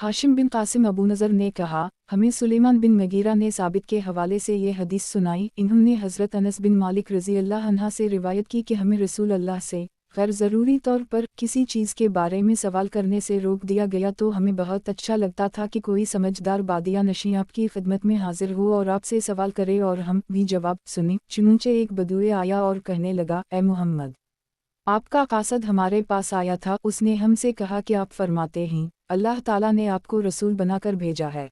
हाशिम बिन कासिम अबू नज़र ने कहा, हमें सुलेमान बिन मगीरा ने साबित के हवाले से ये हदीस सुनाई। इन्होंने हज़रत अनस बिन मालिक रज़ी अल्लाह अन्हा से रिवायत की कि हमें रसूल अल्लाह से गैर ज़रूरी तौर पर किसी चीज़ के बारे में सवाल करने से रोक दिया गया तो हमें बहुत अच्छा लगता था कि कोई समझदार बादिया नशीं आपकी खिदमत में हाजिर हो और आपसे सवाल करे और हम भी जवाब सुने। चुनंचे एक बदुए आया और कहने लगा, ए मुहम्मद, आपका कासद हमारे पास आया था। उसने हमसे कहा कि आप फरमाते हैं अल्लाह ताला ने आपको रसूल बनाकर भेजा है।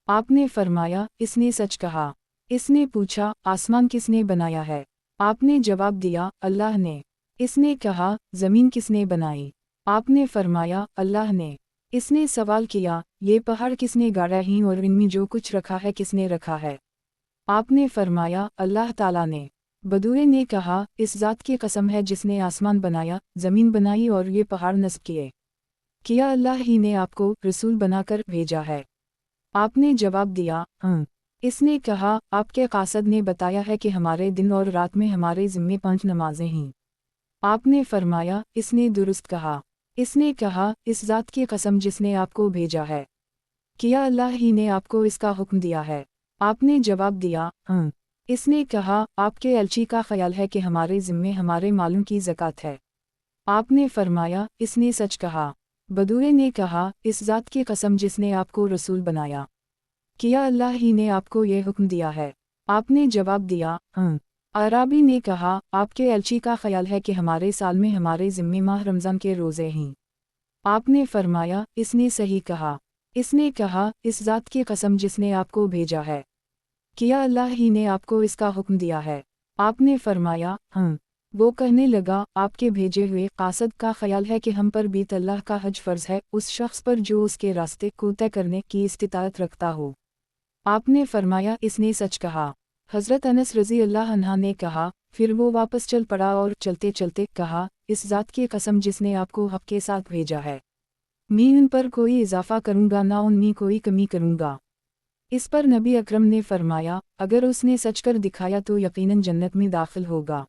आपने फरमाया, इसने सच कहा। इसने पूछा, आसमान किसने बनाया है? आपने जवाब दिया, अल्लाह ने। इसने कहा, ज़मीन किसने बनाई? आपने फरमाया, अल्लाह ने। इसने सवाल किया, ये पहाड़ किसने गाड़ा है और इनमें जो कुछ रखा है किसने रखा है? आपने फरमाया, अल्लाह ताला ने। बदुए ने कहा, इस ज़ात की कसम है जिसने आसमान बनाया, ज़मीन बनाई और ये पहाड़ नस्ब किया अल्लाह ही ने आपको रसूल बनाकर भेजा है। आपने जवाब दिया, इसने कहा, आपके कासद ने बताया है कि हमारे दिन और रात में हमारे ज़िम्मे 5 नमाजें हैं। आपने फरमाया, इसने दुरुस्त कहा। इसने कहा, इस ज़ात की कसम जिसने आपको भेजा है, किया अल्लाह ही ने आपको इसका हुक्म दिया है। आपने जवाब दिया, इसने कहा, आपके अलची का ख्याल है कि हमारे ज़िम्मे हमारे मालों की ज़कात है। आपने फरमाया, इसने सच कहा। बदुए ने कहा, इस ज़ात की कसम जिसने आपको रसूल बनाया, किया अल्लाह ही ने आपको ये हुक्म दिया है। आपने जवाब दिया, अराबी ने कहा, आपके अलची का ख्याल है कि हमारे साल में हमारे ज़िम्मे माह रमज़ान के रोज़े हैं। आपने फरमाया, इसने सही कहा। इसने कहा, इस ज़ात की कसम जिसने आपको भेजा है, किया अल्लाह ही ने आपको इसका हुक्म दिया है। आपने फरमाया, वो कहने लगा, आपके भेजे हुए कासद का ख्याल है कि हम पर भी अल्लाह का हज फ़र्ज़ है, उस शख्स पर जो उसके रास्ते को तय करने की इस्तिताअत रखता हो। आपने फरमाया, इसने सच कहा। हज़रत अनस रज़ी अल्लाह अन्हा ने कहा, फिर वो वापस चल पड़ा और चलते चलते कहा, इस ज़ात की कसम जिसने आपको हक़ के साथ भेजा है, मैं उन पर कोई इजाफ़ा करूँगा ना उनमें कोई कमी करूँगा। इस पर नबी अकरम ने फरमाया, अगर उसने सच कर दिखाया तो यकीनन जन्नत में दाखिल होगा।